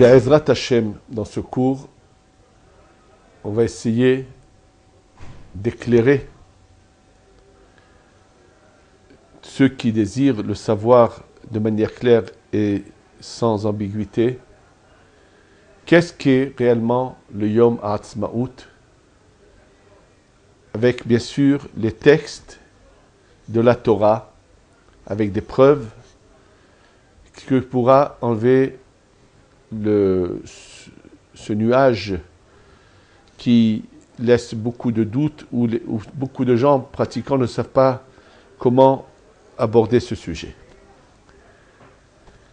Be'ezrat Hashem, dans ce cours, on va essayer d'éclairer ceux qui désirent le savoir de manière claire et sans ambiguïté. Qu'est-ce qu'est réellement le Yom Ha'atzmaut, avec bien sûr les textes de la Torah, avec des preuves que pourra enlever ce nuage qui laisse beaucoup de doutes, où beaucoup de gens pratiquants ne savent pas comment aborder ce sujet.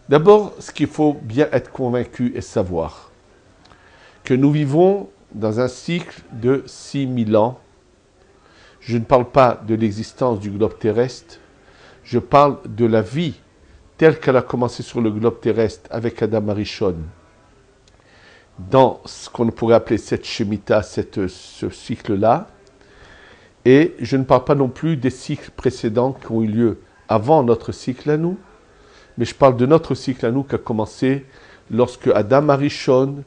D'abord, ce qu'il faut bien être convaincu et savoir, que nous vivons dans un cycle de 6000 ans. Je ne parle pas de l'existence du globe terrestre, je parle de la vie telle qu'elle a commencé sur le globe terrestre avec Adam Arishon, dans ce qu'on pourrait appeler cette Shemitah, ce cycle-là. Et je ne parle pas non plus des cycles précédents qui ont eu lieu avant notre cycle à nous, mais je parle de notre cycle à nous qui a commencé lorsque Adam Arishon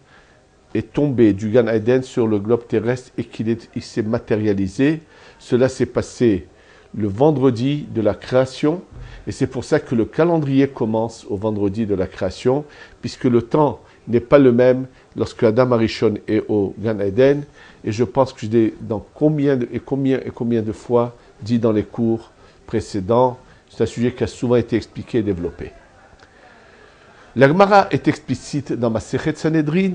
est tombé du Gan Eden sur le globe terrestre et qu'il s'est matérialisé. Cela s'est passé le vendredi de la création, et c'est pour ça que le calendrier commence au vendredi de la création, puisque le temps n'est pas le même lorsque Adam Arishon est au Gan Eden, et je pense que je l'ai dans combien de fois dit dans les cours précédents. C'est un sujet qui a souvent été expliqué et développé. La Gemara est explicite dans Masechet Sanhedrin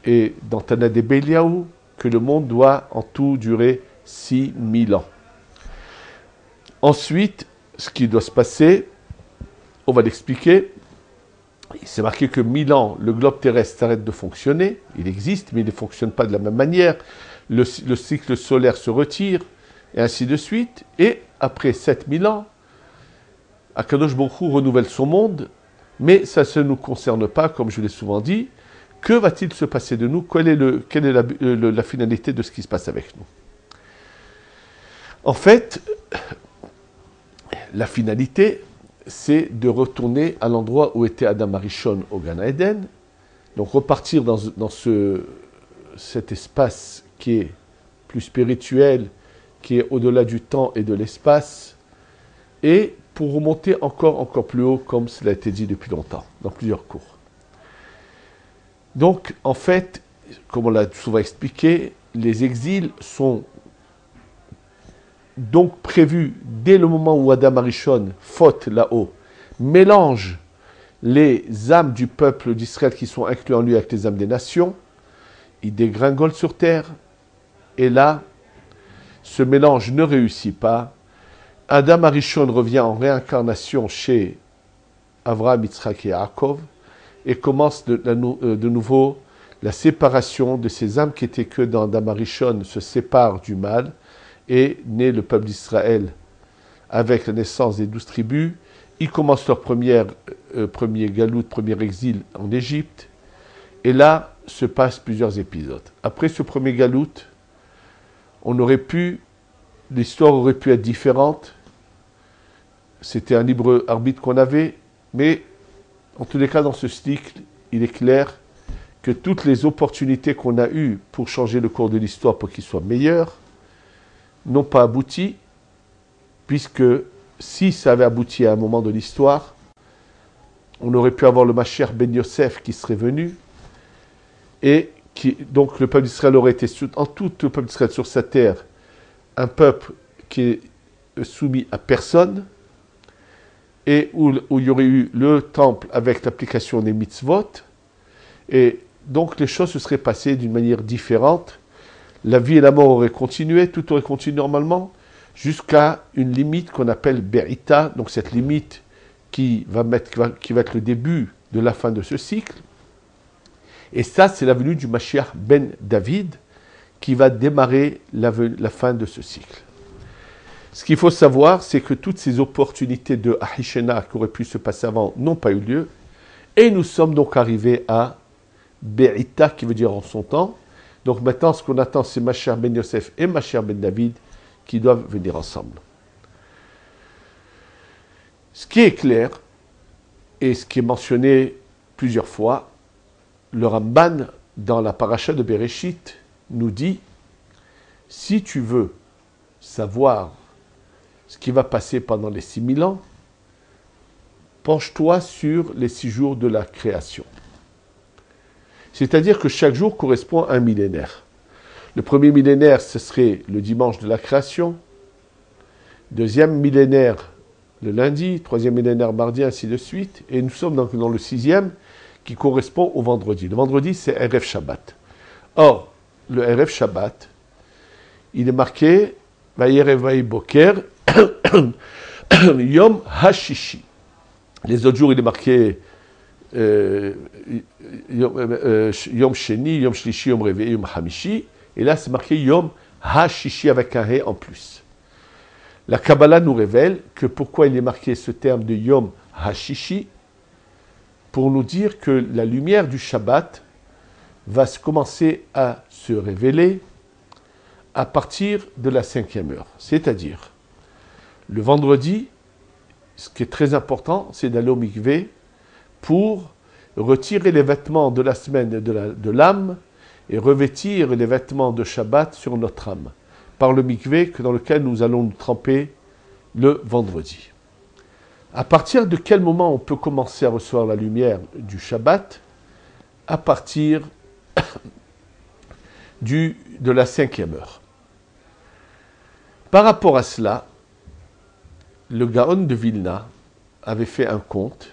et dans Tana de Beliaou que le monde doit en tout durer 6000 ans. Ensuite, ce qui doit se passer, on va l'expliquer. C'est marqué que 1000 ans, le globe terrestre s'arrête de fonctionner. Il existe, mais il ne fonctionne pas de la même manière. Le cycle solaire se retire, et ainsi de suite. Et après 7000 ans, Akadosh Baruch Hu renouvelle son monde, mais ça ne nous concerne pas, comme je l'ai souvent dit. Que va-t-il se passer de nous? Quelle est la finalité de ce qui se passe avec nous? En fait, la finalité, c'est de retourner à l'endroit où était Adam Arishon au Gan Eden, donc repartir dans cet espace qui est plus spirituel, qui est au-delà du temps et de l'espace, et pour remonter encore plus haut, comme cela a été dit depuis longtemps, dans plusieurs cours. Donc, en fait, comme on l'a souvent expliqué, les exils sont donc prévus dès le moment où Adam Arishon, faute là-haut, mélange les âmes du peuple d'Israël qui sont inclus en lui avec les âmes des nations, il dégringole sur terre, et là, ce mélange ne réussit pas. Adam Arishon revient en réincarnation chez Avraham, Yitzhak et Yaakov, et commence de nouveau la séparation de ces âmes qui étaient que dans Adam Arishon se séparent du mal, et naît le peuple d'Israël avec la naissance des 12 tribus. Ils commencent leur premier galout, premier exil en Égypte, et là se passent plusieurs épisodes. Après ce premier galout, l'histoire aurait pu être différente. C'était un libre arbitre qu'on avait, mais en tous les cas, dans ce cycle, il est clair que toutes les opportunités qu'on a eues pour changer le cours de l'histoire pour qu'il soit meilleur n'ont pas abouti, puisque si ça avait abouti à un moment de l'histoire, on aurait pu avoir le Mashiach Ben Yosef qui serait venu, et donc le peuple d'Israël aurait été, en tout le peuple d'Israël sur sa terre, un peuple qui est soumis à personne, et où il y aurait eu le temple avec l'application des mitzvot, et donc les choses se seraient passées d'une manière différente. La vie et la mort auraient continué, tout aurait continué normalement, jusqu'à une limite qu'on appelle Be'ita, donc cette limite qui va être le début de la fin de ce cycle. Et ça, c'est la venue du Mashiach Ben David, qui va démarrer la fin de ce cycle. Ce qu'il faut savoir, c'est que toutes ces opportunités de Ahishena qui auraient pu se passer avant n'ont pas eu lieu, et nous sommes donc arrivés à Be'ita, qui veut dire en son temps. Donc maintenant, ce qu'on attend, c'est Mashiach Ben Yosef et Mashiach Ben David qui doivent venir ensemble. Ce qui est clair, et ce qui est mentionné plusieurs fois, le Ramban, dans la paracha de Bereshit, nous dit, si tu veux savoir ce qui va passer pendant les 6000 ans, penche-toi sur les 6 jours de la création. C'est-à-dire que chaque jour correspond à un millénaire. Le premier millénaire, ce serait le dimanche de la création. Deuxième millénaire, le lundi. Troisième millénaire, mardi, ainsi de suite. Et nous sommes donc dans le 6e, qui correspond au vendredi. Le vendredi, c'est Erev Shabbat. Or, le Erev Shabbat, il est marqué Vayerev Vayi Boker Yom Hashishi. Les autres jours, il est marqué Yom Sheni, Yom Shlishi, Yom Revi, Yom Hamishi. Et là, c'est marqué Yom Hashishi avec un He en plus. La Kabbalah nous révèle que pourquoi il est marqué ce terme de Yom Hashishi, pour nous dire que la lumière du Shabbat va commencer à se révéler à partir de la 5e heure. C'est-à-dire, le vendredi, ce qui est très important, c'est d'aller au mikvé pour retirer les vêtements de la semaine de l'âme et revêtir les vêtements de Shabbat sur notre âme, par le mikvé dans lequel nous allons nous tremper le vendredi. À partir de quel moment on peut commencer à recevoir la lumière du Shabbat? À partir de la 5e heure. Par rapport à cela, le Gaon de Vilna avait fait un conte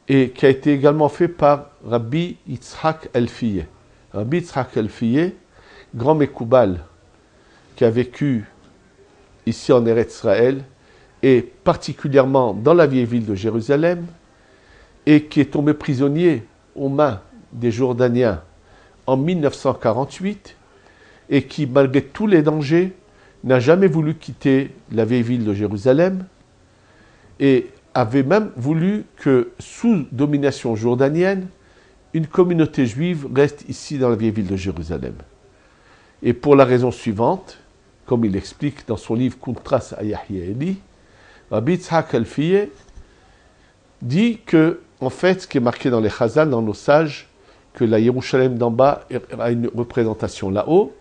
et qui a été également fait par Rabbi Yitzhak Elfiyeh. Rabbi Yitzhak Elfiyeh, grand Mekoubal, qui a vécu ici en Eretz Israël et particulièrement dans la vieille ville de Jérusalem et qui est tombé prisonnier aux mains des Jordaniens en 1948 et qui, malgré tous les dangers, n'a jamais voulu quitter la vieille ville de Jérusalem et avait même voulu que, sous domination jordanienne, une communauté juive reste ici dans la vieille ville de Jérusalem. Et pour la raison suivante, comme il explique dans son livre Kuntras à Yahya Eli, Rabbi Yitzhak Elfiyeh dit que, en fait, ce qui est marqué dans les Chazal, dans nos sages, que la Jérusalem d'en bas a une représentation là-haut,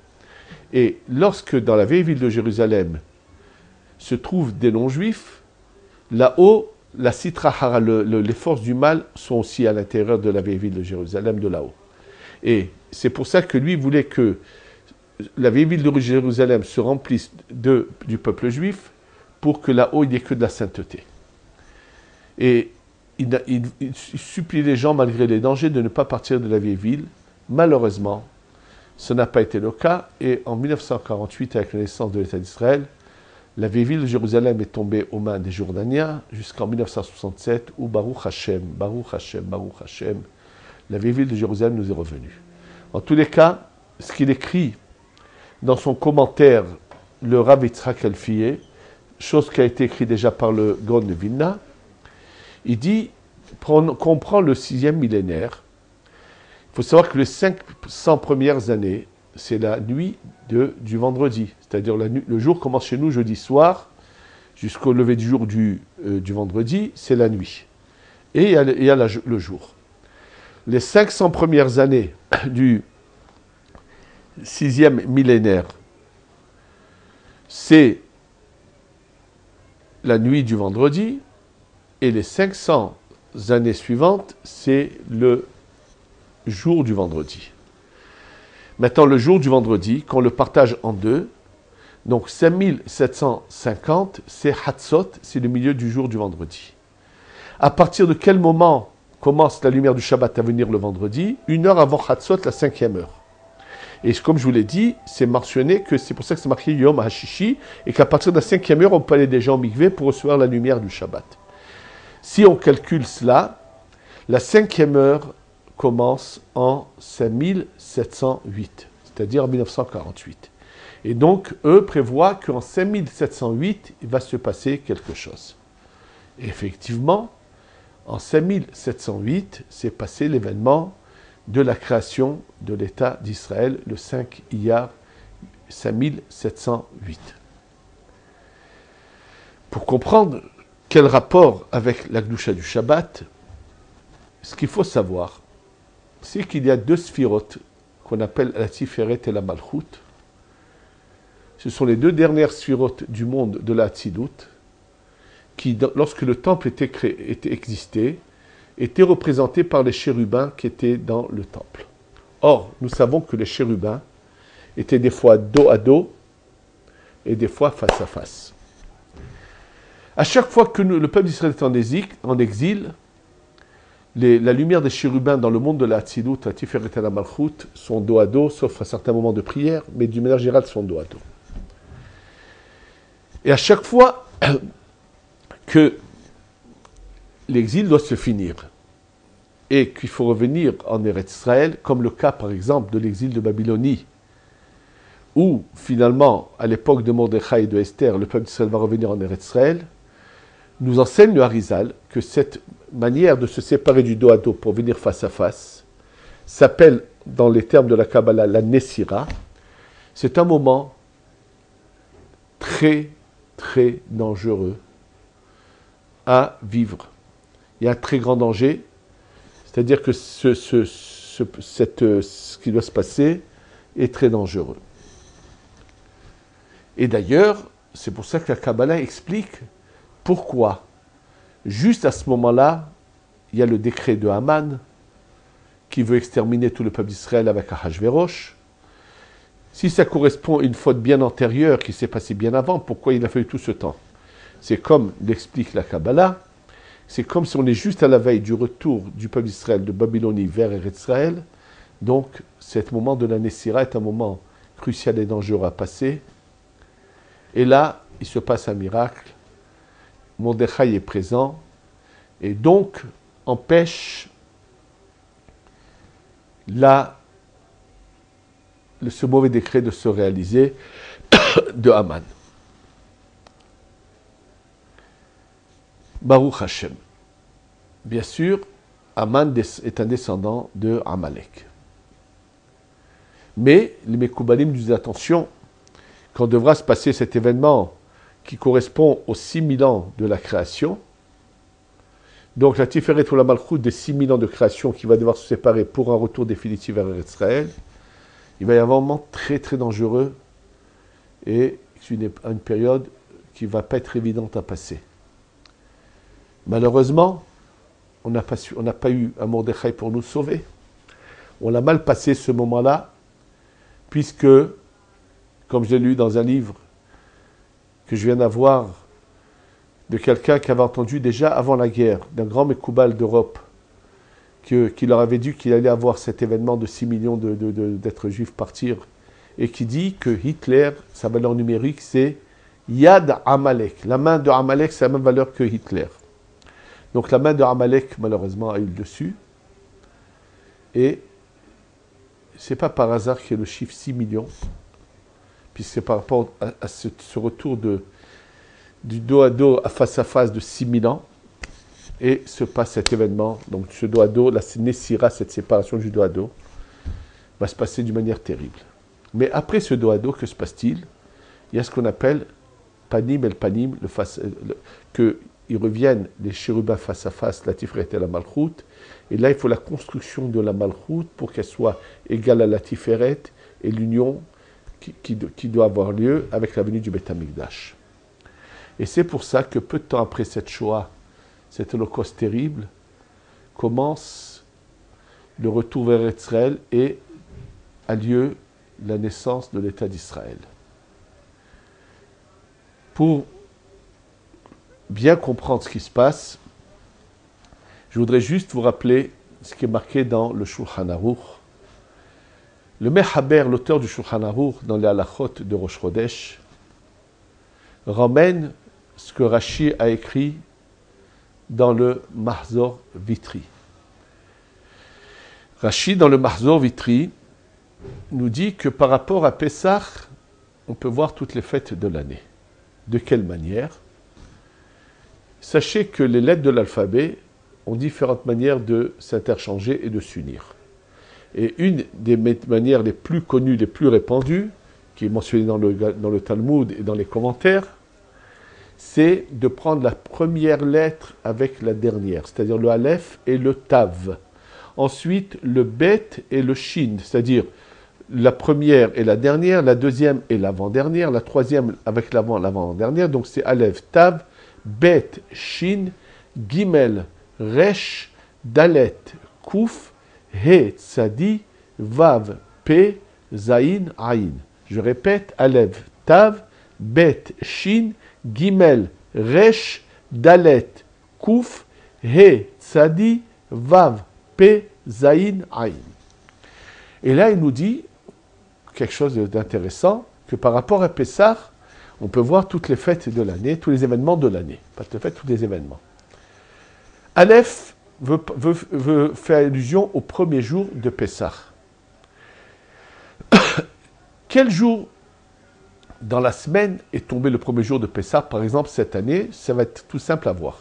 et lorsque dans la vieille ville de Jérusalem se trouvent des non-juifs, là-haut, la Sitra Hara, les forces du mal sont aussi à l'intérieur de la vieille ville de Jérusalem, de là-haut. Et c'est pour ça que lui voulait que la vieille ville de Jérusalem se remplisse du peuple juif pour que là-haut, il n'y ait que de la sainteté. Et il supplie les gens, malgré les dangers, de ne pas partir de la vieille ville. Malheureusement, ce n'a pas été le cas. Et en 1948, avec la naissance de l'État d'Israël, la vieille ville de Jérusalem est tombée aux mains des Jordaniens jusqu'en 1967, où Baruch Hashem, Baruch Hashem, Baruch Hashem, la vieille ville de Jérusalem nous est revenue. En tous les cas, ce qu'il écrit dans son commentaire, le Rav Yitzhak Elfiyeh, chose qui a été écrite déjà par le Gaon de Vilna, il dit qu'on prend le 6e millénaire. Il faut savoir que les 500 premières années, c'est la nuit du vendredi. C'est-à-dire le jour commence chez nous jeudi soir, jusqu'au lever du jour du vendredi, c'est la nuit. Et il y a le jour. Les 500 premières années du 6e millénaire, c'est la nuit du vendredi, et les 500 années suivantes, c'est le jour du vendredi. Maintenant, le jour du vendredi, qu'on le partage en deux, donc 5750, c'est Hatzot, c'est le milieu du jour du vendredi. À partir de quel moment commence la lumière du Shabbat à venir le vendredi? 1 heure avant Hatzot, la 5e heure. Et comme je vous l'ai dit, c'est mentionné que c'est pour ça que c'est marqué Yom HaShishi, et qu'à partir de la 5e heure, on peut aller déjà au mikvé pour recevoir la lumière du Shabbat. Si on calcule cela, la 5e heure commence en 5708, c'est-à-dire en 1948. Et donc, eux prévoient qu'en 5708, il va se passer quelque chose. Et effectivement, en 5708, s'est passé l'événement de la création de l'État d'Israël, le 5 Iyar 5708. Pour comprendre quel rapport avec la Gdusha du Shabbat, ce qu'il faut savoir, c'est qu'il y a deux sphirotes qu'on appelle la Tiferet et la Malchut. Ce sont les deux dernières sphirotes du monde de la Hatzilut qui, lorsque le temple existait, étaient représentés par les chérubins qui étaient dans le temple. Or, nous savons que les chérubins étaient des fois dos à dos et des fois face à face. À chaque fois que le peuple d'Israël est en exil, la lumière des chérubins dans le monde de la Hatzilut, la Tiferet et la Malchut, sont dos à dos, sauf à certains moments de prière, mais d'une manière générale, sont dos à dos. Et à chaque fois que l'exil doit se finir et qu'il faut revenir en Eretz Israël, comme le cas par exemple de l'exil de Babylonie, où finalement, à l'époque de Mordechai et de Esther, le peuple d'Israël va revenir en Eretz Israël, nous enseigne le Harizal que cette manière de se séparer du dos à dos pour venir face à face s'appelle, dans les termes de la Kabbalah, la Nessira. C'est un moment très, très dangereux à vivre. Il y a un très grand danger, c'est-à-dire que ce qui doit se passer est très dangereux. Et d'ailleurs, c'est pour ça que la Kabbalah explique pourquoi, juste à ce moment-là, il y a le décret de Haman qui veut exterminer tout le peuple d'Israël avec Ahashverosh. Si ça correspond à une faute bien antérieure qui s'est passée bien avant, pourquoi il a fallu tout ce temps? C'est comme l'explique la Kabbalah, c'est comme si on est juste à la veille du retour du peuple d'Israël de Babylonie vers Eretz Israël. Donc, cet moment de la Nessira est un moment crucial et dangereux à passer. Et là, il se passe un miracle. Mordechai est présent et donc empêche ce mauvais décret de se réaliser de Haman. Baruch Hashem. Bien sûr, Haman est un descendant de Amalek. Mais les Mekoubalim nous disent attention, quand devra se passer cet événement qui correspond aux 6000 ans de la création, donc la Tiferet ou la Malchut des 6000 ans de création qui va devoir se séparer pour un retour définitif vers Israël, il va y avoir un moment très très dangereux et une période qui ne va pas être évidente à passer. Malheureusement, on n'a pas eu un Mordechai pour nous sauver. On a mal passé ce moment-là, puisque, comme je l'ai lu dans un livre que je viens d'avoir, de quelqu'un qui avait entendu déjà avant la guerre, d'un grand Mekoubal d'Europe, qui leur avait dit qu'il allait avoir cet événement de 6 millions d'êtres juifs partir, et qui dit que Hitler, sa valeur numérique, c'est Yad Amalek. La main de Amalek, c'est la même valeur que Hitler. Donc la main de Amalek, malheureusement, a eu le dessus. Et c'est pas par hasard qu'il y a le chiffre 6 millions, puisque c'est par rapport à ce retour du dos à dos, à face de 6000 ans, et se passe cet événement. Donc ce dos à dos, la Nessira, cette séparation du dos à dos, va se passer d'une manière terrible. Mais après ce dos à dos, que se passe-t-il? Il y a ce qu'on appelle Panim el Panim, qu'ils reviennent, les chérubins face à face, la Tiferet et la Malchut, et là il faut la construction de la Malchut pour qu'elle soit égale à la Tiferet et l'union qui doit avoir lieu avec la venue du Beth Amikdash. Et c'est pour ça que peu de temps après cette Shoah, cet holocauste terrible, commence le retour vers Israël et a lieu la naissance de l'État d'Israël. Pour bien comprendre ce qui se passe, je voudrais juste vous rappeler ce qui est marqué dans le Shulchan Aruch. Le Mechaber, l'auteur du Shulchan Aruch, dans les halachot de Rosh Chodesh, ramène ce que Rashi a écrit dans le Mahzor Vitri. Rashi, dans le Mahzor Vitri, nous dit que par rapport à Pessah, on peut voir toutes les fêtes de l'année. De quelle manière? Sachez que les lettres de l'alphabet ont différentes manières de s'interchanger et de s'unir. Et une des manières les plus connues, les plus répandues, qui est mentionnée dans le Talmud et dans les commentaires, c'est de prendre la première lettre avec la dernière, c'est-à-dire le Aleph et le Tav. Ensuite, le Bet et le Shin, c'est-à-dire la première et la dernière, la deuxième et l'avant-dernière, la troisième avec l'avant-dernière. Donc c'est Aleph, Tav, Bet, Shin, Gimel, Resh, Dalet, Kouf, He, Tzadi, Vav, Pe, Zayin, Ayin. Je répète, Aleph, Tav, Bet, Shin, Gimel, Resh, Dalet, Kouf, He, Tzadi, Vav, Pe, Zayin, Ayin. Et là, il nous dit quelque chose d'intéressant, que par rapport à Pessah, on peut voir toutes les fêtes de l'année, tous les événements de l'année. Pas toutes les fêtes, tous les événements. Aleph veut faire allusion au premier jour de Pessah. Quel jour dans la semaine est tombé le premier jour de Pessah? Par exemple, cette année, ça va être tout simple à voir.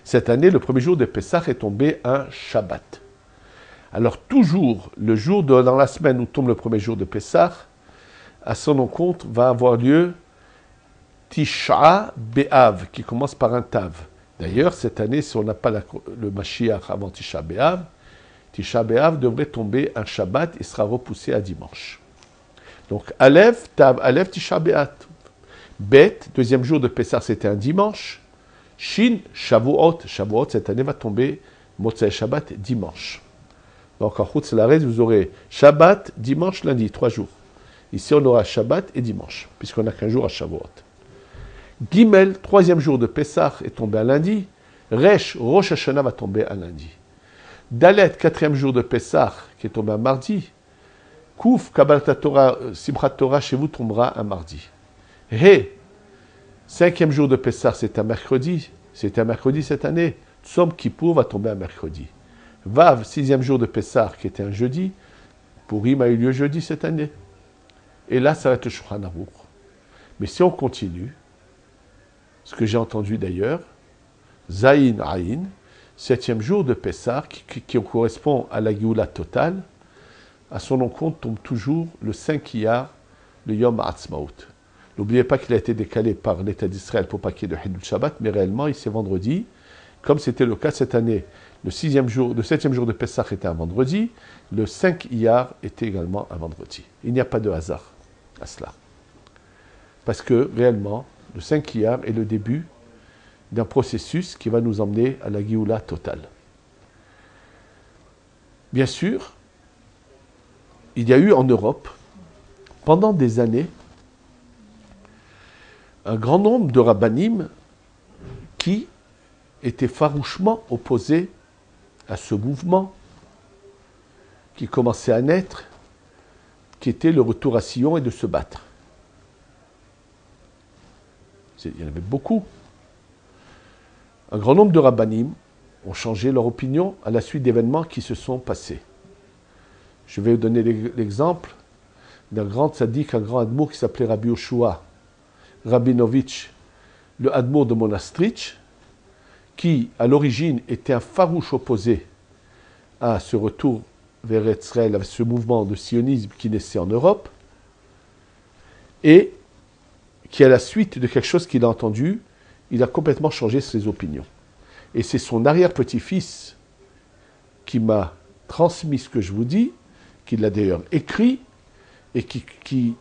Cette année, le premier jour de Pessah est tombé un Shabbat. Alors toujours, le jour dans la semaine où tombe le premier jour de Pessah, à son encontre va avoir lieu Tisha B'Av, qui commence par un Tav. D'ailleurs, cette année, si on n'a pas le Mashiach avant Tisha B'Av devrait tomber un Shabbat et sera repoussé à dimanche. Donc Aleph, Tav, Aleph, Tisha B'Av. Bet, deuxième jour de Pessah, c'était un dimanche. Shin, Shavuot. Shavuot, cette année, va tomber Motzei Shabbat, dimanche. Donc en Chutz La'aretz, vous aurez Shabbat, dimanche, lundi, 3 jours. Ici, on aura Shabbat et dimanche, puisqu'on n'a qu'un jour à Shavuot. Gimel, troisième jour de Pessah, est tombé un lundi. Resh, Rosh Hashanah, va tomber un lundi. Dalet, quatrième jour de Pessah, qui est tombé un mardi. Kouf, Kabbalat Torah, Simchat Torah, chez vous, tombera un mardi. He, cinquième jour de Pessah, c'est un mercredi. C'est un mercredi cette année. Tzom Kippour va tomber un mercredi. Vav, sixième jour de Pessah, qui était un jeudi. Purim a eu lieu jeudi cette année. Et là, ça va être le Shulchan Aruch. Mais si on continue, ce que j'ai entendu d'ailleurs, Zayin Ayin, septième jour de Pessah, qui correspond à la Géoula totale, à son encontre tombe toujours le 5 Iyar, le Yom Ha'atzmaut. N'oubliez pas qu'il a été décalé par l'État d'Israël pour pas qu'il y ait de Hidul Shabbat, mais réellement, il c'est vendredi, comme c'était le cas cette année. Le septième jour de Pessah était un vendredi, le 5 Iyar était également un vendredi. Il n'y a pas de hasard à cela. Parce que réellement, le 5 Iyar est le début d'un processus qui va nous emmener à la Géoula totale. Bien sûr, il y a eu en Europe, pendant des années, un grand nombre de rabbanim qui étaient farouchement opposés à ce mouvement qui commençait à naître, qui était le retour à Sion et de se battre. Il y en avait beaucoup. Un grand nombre de rabbanim ont changé leur opinion à la suite d'événements qui se sont passés. Je vais vous donner l'exemple d'un grand tzaddik, un grand admour qui s'appelait Rabbi Yoshua Rabinovitch, le admour de Monastrich, qui à l'origine était un farouche opposé à ce retour vers Israël, à ce mouvement de sionisme qui naissait en Europe, et qui à la suite de quelque chose qu'il a entendu, il a complètement changé ses opinions. Et c'est son arrière-petit-fils qui m'a transmis ce que je vous dis, qui l'a d'ailleurs écrit, et qui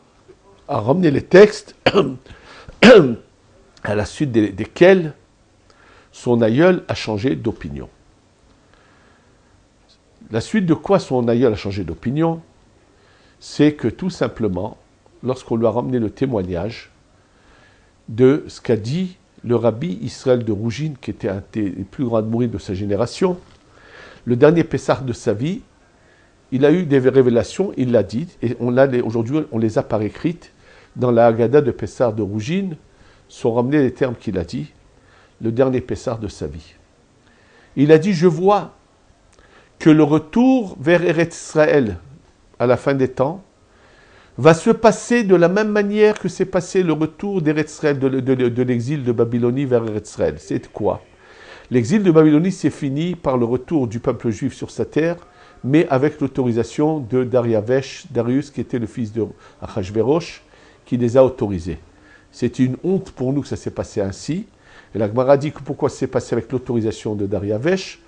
a ramené les textes à la suite desquels son aïeul a changé d'opinion. La suite de quoi son aïeul a changé d'opinion, c'est que tout simplement, lorsqu'on lui a ramené le témoignage de ce qu'a dit le rabbi Israël de Rougine, qui était un des plus grands admouris de sa génération, le dernier Pessah de sa vie, il a eu des révélations, il l'a dit, et aujourd'hui on les a par écrites dans la Haggadah de Pessah de Rougine, sont ramenés les termes qu'il a dit, le dernier Pessah de sa vie. Il a dit, je vois que le retour vers Eretz Israël à la fin des temps va se passer de la même manière que s'est passé le retour d'Eretz Israël, de l'exil de Babylonie vers Eretz Israël. C'est quoi? L'exil de Babylonie s'est fini par le retour du peuple juif sur sa terre, mais avec l'autorisation de Darius, qui était le fils de Achashverosh, qui les a autorisés. C'est une honte pour nous que ça s'est passé ainsi. Et la Gemara dit que pourquoi ça s'est passé avec l'autorisation de Darius?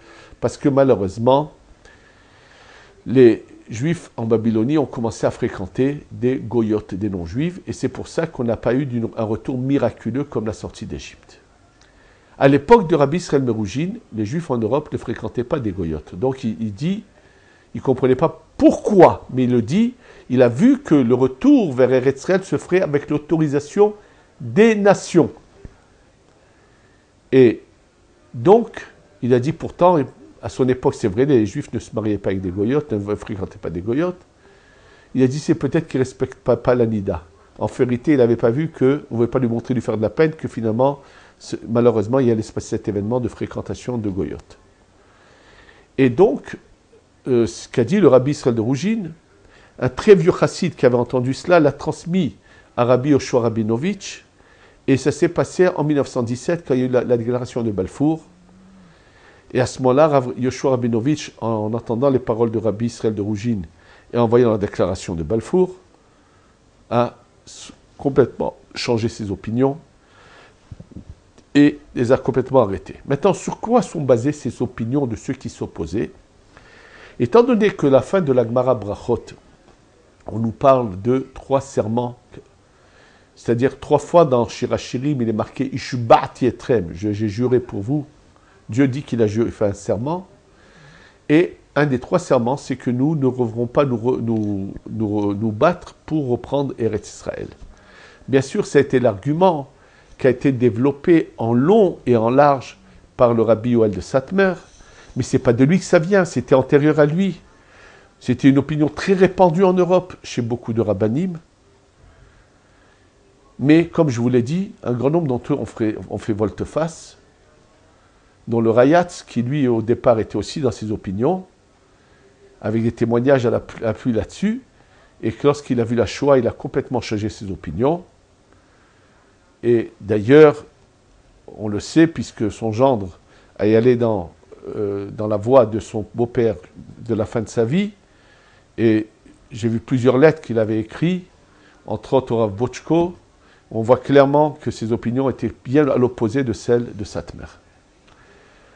Parce que malheureusement, les Juifs en Babylonie ont commencé à fréquenter des goyotes, des non-juifs, et c'est pour ça qu'on n'a pas eu un retour miraculeux comme la sortie d'Égypte. À l'époque de Rabbi Israël Meroujine, les Juifs en Europe ne fréquentaient pas des goyotes. Donc il dit, il ne comprenait pas pourquoi, mais il le dit, il a vu que le retour vers Eretz Israël se ferait avec l'autorisation des nations. Et donc, il a dit pourtant, à son époque, c'est vrai, les Juifs ne se mariaient pas avec des goyotes, ne fréquentaient pas des goyotes. Il a dit, c'est peut-être qu'ils ne respectent pas la Nida. En vérité, il n'avait pas vu qu'on ne voulait pas lui montrer, lui faire de la peine, que finalement, malheureusement, il y allait se passer cet événement de fréquentation de goyotes. Et donc, ce qu'a dit le Rabbi Israël de Rougine, un très vieux chassid qui avait entendu cela, l'a transmis à Rabbi Yoshua Rabinovitch, et ça s'est passé en 1917, quand il y a eu la déclaration de Balfour. Et à ce moment-là, Yoshua Rabinovitch, en entendant les paroles de Rabbi Israël de Rougine et en voyant la déclaration de Balfour, a complètement changé ses opinions et les a complètement arrêtées. Maintenant, sur quoi sont basées ces opinions de ceux qui s'opposaient? Étant donné que la fin de la Gemara Brachot, on nous parle de 3 serments, c'est-à-dire 3 fois dans Shirachirim, il est marqué « Ishuba'ti etrem », j'ai juré pour vous. Dieu dit qu'il a fait un serment, et un des 3 serments, c'est que nous ne devrons pas nous battre pour reprendre Eretz Israël. Bien sûr, ça a été l'argument qui a été développé en long et en large par le Rabbi Yoel de Satmer, mais ce n'est pas de lui que ça vient, c'était antérieur à lui. C'était une opinion très répandue en Europe, chez beaucoup de rabbanim. Mais, comme je vous l'ai dit, un grand nombre d'entre eux ont fait volte-face, dont le Rayatz, qui lui, au départ, était aussi dans ses opinions, avec des témoignages à l'appui là-dessus, et que lorsqu'il a vu la Shoah, il a complètement changé ses opinions. Et d'ailleurs, on le sait, puisque son gendre a allé dans la voie de son beau-père de la fin de sa vie, et j'ai vu plusieurs lettres qu'il avait écrites, entre autres au Rav Bochko. On voit clairement que ses opinions étaient bien à l'opposé de celles de Satmer.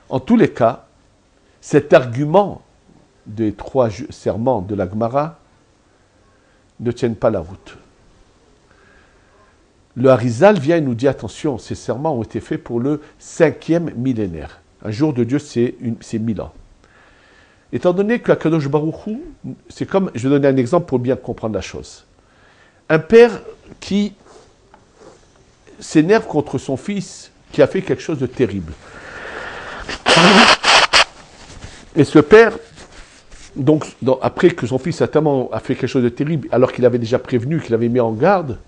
En tous les cas, cet argument des 3 serments de la Gemara ne tient pas la route. Le Harizal vient et nous dit, attention, ces serments ont été faits pour le 5e millénaire. Un jour de Dieu, c'est 1000 ans. Étant donné que Akadosh Baruch Hu, c'est comme, je vais donner un exemple pour bien comprendre la chose. Un père qui s'énerve contre son fils qui a fait quelque chose de terrible. Et ce père, donc, après que son fils a fait quelque chose de terrible, alors qu'il avait déjà prévenu, qu'il avait mis en garde,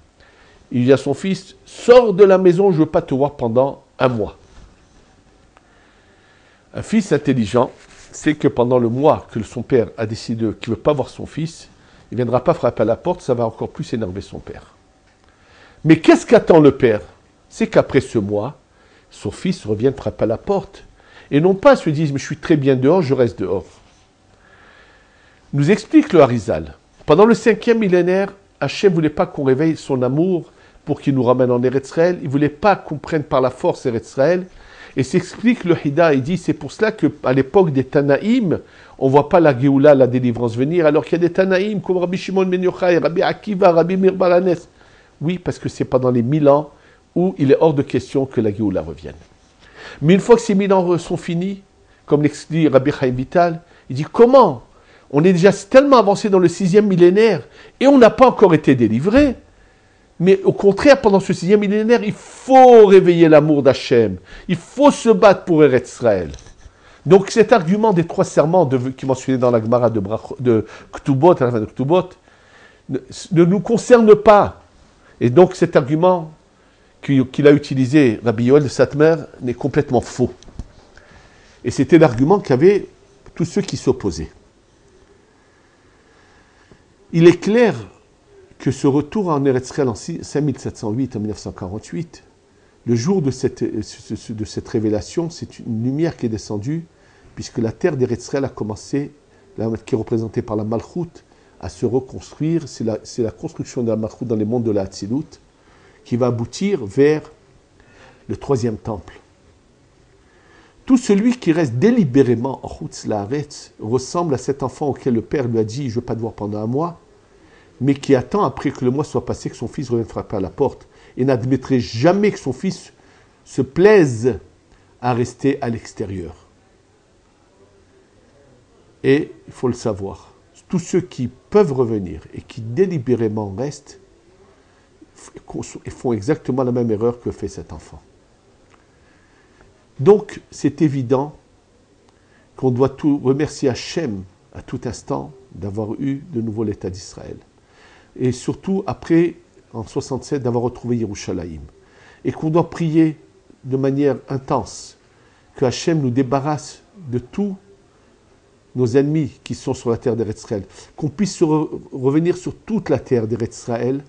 il dit à son fils, sors de la maison, je ne veux pas te voir pendant 1 mois. Un fils intelligent sait que pendant le mois que son père a décidé qu'il ne veut pas voir son fils, il ne viendra pas frapper à la porte, ça va encore plus énerver son père. Mais qu'est-ce qu'attend le père? C'est qu'après ce mois, son fils revienne frapper à la porte. Et non pas se disent, mais je suis très bien dehors, je reste dehors. Nous explique le Harizal. Pendant le 5e millénaire, Hachem ne voulait pas qu'on réveille son amour pour qu'il nous ramène en Eretz Israël. Il ne voulait pas qu'on prenne par la force Eretz Israël. Et s'explique le Hida, il dit, c'est pour cela qu'à l'époque des Tanaïm, on ne voit pas la Géoula, la délivrance venir, alors qu'il y a des Tanaïm comme Rabbi Shimon ben Yochai, Rabbi Akiva, Rabbi Mir Balanes. Oui, parce que c'est pendant les 1000 ans où il est hors de question que la Géoula revienne. Mais une fois que ces 1000 ans sont finis, comme l'explique Rabbi Chaim Vital, il dit comment? On est déjà tellement avancé dans le 6e millénaire et on n'a pas encore été délivré. Mais au contraire, pendant ce 6e millénaire, il faut réveiller l'amour d'Hachem. Il faut se battre pour Eretz Israël. Donc cet argument des 3 serments qui est mentionné dans la Gemara de Ktubot, à la fin de Ktubot, ne nous concerne pas. Et donc cet argument qu'il a utilisé, Rabbi Yoel de Satmer, n'est complètement faux. Et c'était l'argument qu'avaient tous ceux qui s'opposaient. Il est clair que ce retour en Eretz Israël en 5708 en 1948, le jour de cette révélation, c'est une lumière qui est descendue, puisque la terre d'Eretz Israël a commencé, qui est représentée par la Malchut, à se reconstruire. C'est la construction de la Malchut dans les mondes de la Hatzilut, qui va aboutir vers le 3e temple. Tout celui qui reste délibérément en Chutz Laaretz ressemble à cet enfant auquel le père lui a dit « je ne veux pas te voir pendant un mois », mais qui attend après que le mois soit passé que son fils revienne frapper à la porte et n'admettrait jamais que son fils se plaise à rester à l'extérieur. Et il faut le savoir, tous ceux qui peuvent revenir et qui délibérément restent font exactement la même erreur que fait cet enfant. Donc, c'est évident qu'on doit tout remercier Hachem à tout instant d'avoir eu de nouveau l'État d'Israël. Et surtout, après, en 67, d'avoir retrouvé Yerushalayim. Et qu'on doit prier de manière intense que Hachem nous débarrasse de tous nos ennemis qui sont sur la terre d'Eretz Israël. Qu'on puisse revenir sur toute la terre d'Eretz Israël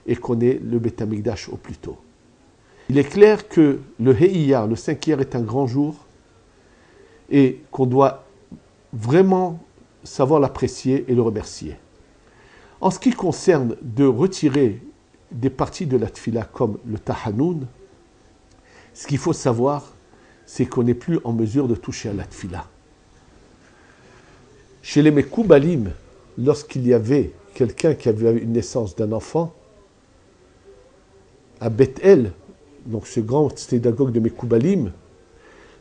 et qu'on ait le Beth Amikdash au plus tôt. Il est clair que le Heiyar, le 5 Iyar, est un grand jour et qu'on doit vraiment savoir l'apprécier et le remercier. En ce qui concerne de retirer des parties de la Tfila comme le Tahanoun, ce qu'il faut savoir, c'est qu'on n'est plus en mesure de toucher à la Tfila. Chez les Mekoubalim, lorsqu'il y avait quelqu'un qui avait une naissance d'un enfant, à Beth-El, donc ce grand synagogue de Mekoubalim,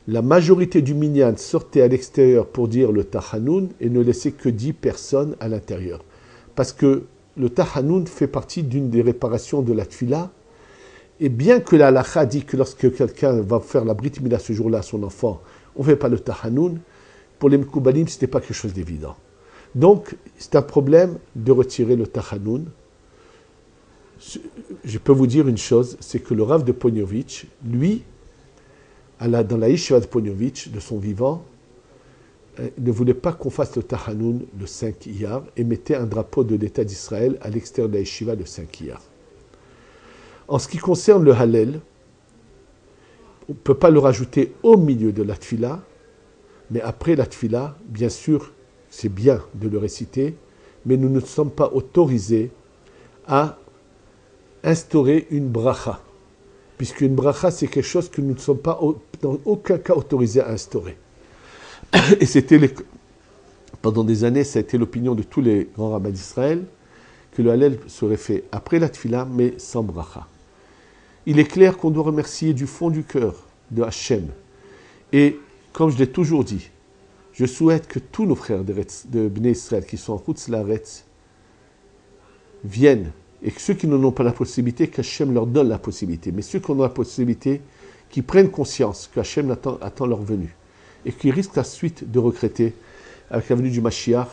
la majorité du minyan sortait à l'extérieur pour dire le Tahanoun et ne laissait que 10 personnes à l'intérieur. Parce que le Tahanoun fait partie d'une des réparations de la Tfila. Et bien que la halakha dit que lorsque quelqu'un va faire la Brit Mila ce jour-là à son enfant, on ne fait pas le Tahanoun, pour les Mekoubalim, ce n'était pas quelque chose d'évident. Donc, c'est un problème de retirer le Tahanoun. Je peux vous dire une chose, c'est que le Rav de Poniovitch, lui, dans la Yeshiva de Poniovitch, de son vivant, ne voulait pas qu'on fasse le Tahanoun le 5 Iyar et mettait un drapeau de l'État d'Israël à l'extérieur de la Yeshiva le 5 Iyar. En ce qui concerne le Hallel, on ne peut pas le rajouter au milieu de la Tfila, mais après la Tfila, bien sûr, c'est bien de le réciter, mais nous ne sommes pas autorisés à instaurer une bracha, puisqu'une bracha, c'est quelque chose que nous ne sommes pas dans aucun cas autorisés à instaurer. Et pendant des années, ça a été l'opinion de tous les grands rabbins d'Israël, que le Hallel serait fait après la Tfila, mais sans bracha. Il est clair qu'on doit remercier du fond du cœur de Hachem. Et comme je l'ai toujours dit, je souhaite que tous nos frères de Bnei Israël qui sont en Chutz Laaretz viennent, et que ceux qui n'en ont pas la possibilité, qu'Hachem leur donne la possibilité. Mais ceux qui en ont la possibilité, qui prennent conscience qu'Hachem attend leur venue, et qui risquent la suite de regretter, avec la venue du Mashiach,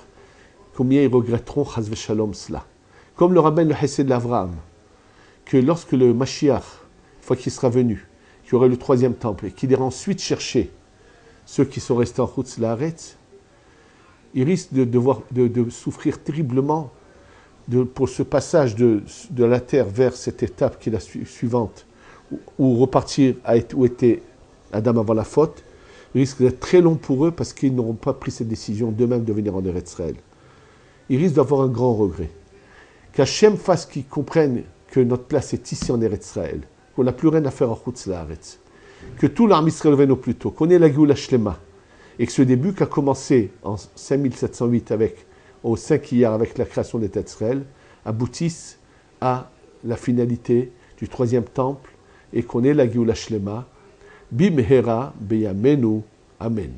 combien ils regretteront Chas v'Shalom cela. Comme le rabbin le Hesed l'Avraham, que lorsque le Mashiach, une fois qu'il sera venu, qu'il y aurait le 3e temple, et qu'il ira ensuite chercher ceux qui sont restés en Chutz Laaretz, ils risquent de souffrir terriblement pour ce passage de la terre vers cette étape qui est la suivante, ou repartir où était Adam avant la faute, risque d'être très long pour eux parce qu'ils n'auront pas pris cette décision d'eux-mêmes de venir en Eretz Israël. Ils risquent d'avoir un grand regret. Qu'Hachem fasse qu'ils comprennent que notre place est ici en Eretz Israël, qu'on n'a plus rien à faire en Chutz Laaretz, que tout l'armée Israël vienne au plus tôt, qu'on ait la Géoula Shlema, et que ce début qui a commencé en 5708 au 5 Iyar avec la création de l'État d'Israël, aboutisse à la finalité du 3e temple, et qu'on ait la Géoula Shlema, Bimhera Beyamenu. Amen.